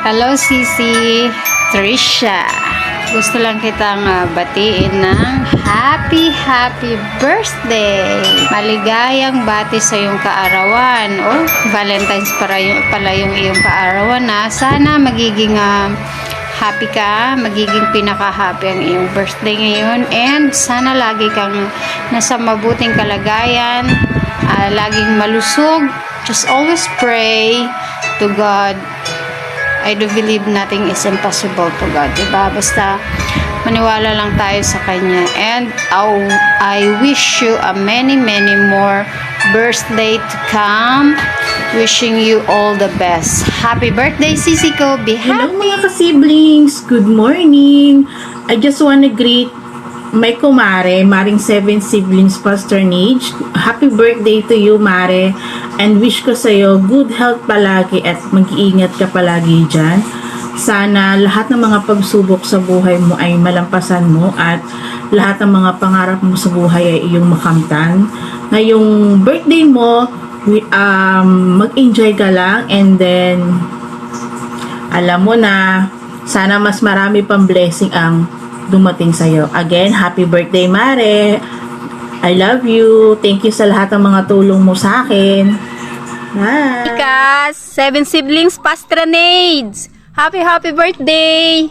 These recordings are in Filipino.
Hello, Sisi. Trisha. Gusto lang kitang batiin ng happy birthday. Maligayang bati sa iyong kaarawan. Valentine's pala yung iyong kaarawan na. Sana magiging happy ka, magiging pinaka-happy ang iyong birthday ngayon. And sana lagi kang nasa mabuting kalagayan, laging malusog. Just always pray to God. I do believe nothing is impossible to God, diba? Basta maniwala lang tayo sa Kanya. And I wish you a many more birthday to come. Wishing you all the best. Happy birthday, Sisi ko. Be happy. Hello mga ka-siblings. Good morning. I just want to greet my kumare, Maring 7 siblings patronage. Happy birthday to you, Mare. And wish ko sa'yo good health palagi at mag-iingat ka palagi dyan. Sana lahat ng mga pagsubok sa buhay mo ay malampasan mo at lahat ng mga pangarap mo sa buhay ay iyong makamtan. Ngayong birthday mo, mag-enjoy ka lang, and then alam mo na sana mas marami pang blessing ang dumating sa'yo. Again, happy birthday, Mare. I love you. Thank you sa lahat ng mga tulong mo sa akin. Bye. Ikas, 7 siblings patronage. Happy birthday.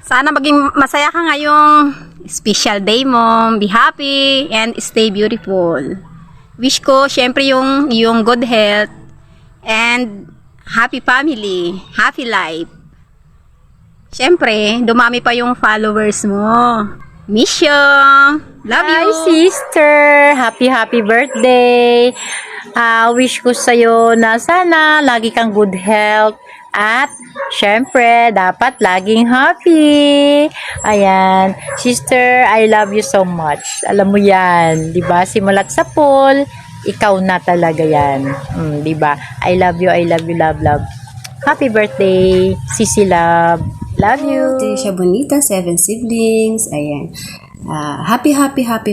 Sana maging masaya ka ngayong special day mo. Be happy and stay beautiful. Wish ko syempre yung good health and happy family, happy life. Syempre, dumami pa yung followers mo. Miss you. Love you. Hi, sister. Happy birthday. Wish ko sa'yo na sana lagi kang good health. At, syempre, dapat laging happy. Ayan. Sister, I love you so much. Alam mo yan. Diba? Simulat sa pool, ikaw na talaga yan. Diba? I love you, love. Happy birthday, Sisi Love. Love you. Trisha Bonita, 7 siblings. Ayan. Happy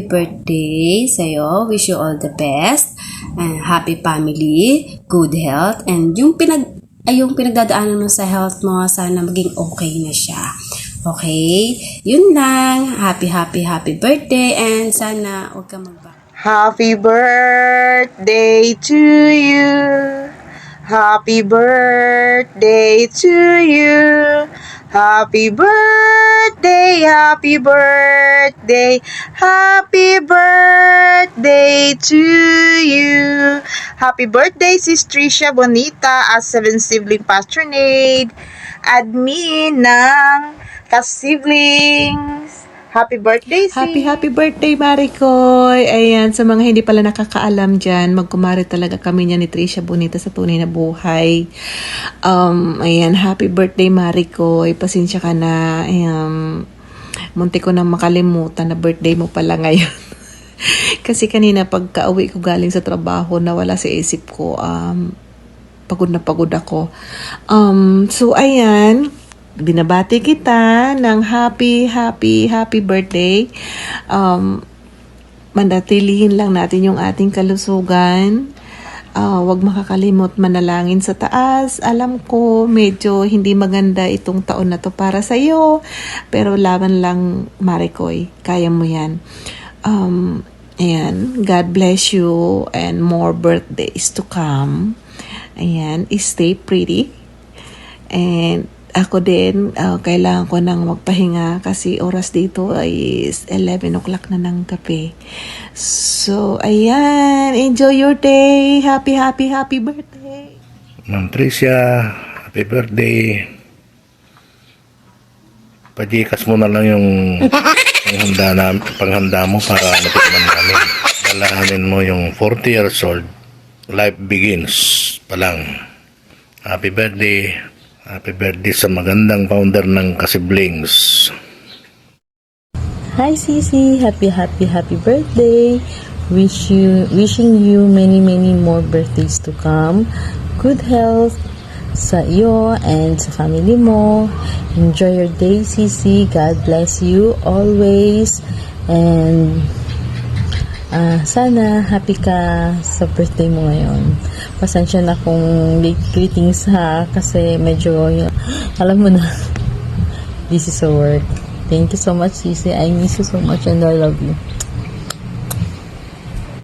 birthday sa'yo. Wish you all the best. Happy family, good health, and yung pinagdadaanan mo sa health mo, sana maging okay na siya. Okay? Yun lang. Happy birthday, and sana huwag ka magbago. Happy birthday to you. Happy birthday to you. Happy birthday, happy birthday to you. Happy birthday, Sis Trisha Bonita, as 7 sibling patronage, admin ng ka-siblings. Happy birthday, sis. Happy birthday, Maricoy. Ayan, sa mga hindi pala nakakaalam dyan, magkumare talaga kami niya ni Trisha Bonita sa tunay na buhay. Ayan, happy birthday, Maricoy. Pasensya ka na. Munti ko na makalimutan na birthday mo pala ngayon. Kasi kanina pagka-uwi ko galing sa trabaho, nawala sa isip ko. Pagod na pagod ako. So, ayan, binabati kita ng happy birthday. Manatilihin lang natin yung ating kalusugan. Huwag makakalimot manalangin sa taas. Alam ko medyo hindi maganda itong taon na to para sa iyo, pero laban lang, Maricoy. Kaya mo yan. Ayan, God bless you and more birthdays to come. Ayan, stay pretty. And ako din, kailangan ko nang magpahinga kasi oras dito ay 11 o'clock na ng gabi. So, ayan. Enjoy your day. Happy birthday. Ma'am Tricia, happy birthday. Pajikas mo na lang yung panghanda mo para natikman namin. Dalahanin mo yung 40 years old. Life begins pa lang. Happy birthday. Happy birthday sa magandang founder ng ka-siblings. Hi Sisi, happy birthday. Wishing you many more birthdays to come. Good health sa iyo and sa family mo. Enjoy your day, Sisi. God bless you always. And Sana happy ka sa birthday mo ngayon. Pasensya na kung late greetings ha, kasi medyo, alam mo na, busy sa work. Thank you so much, Sisi. I miss you so much and I love you.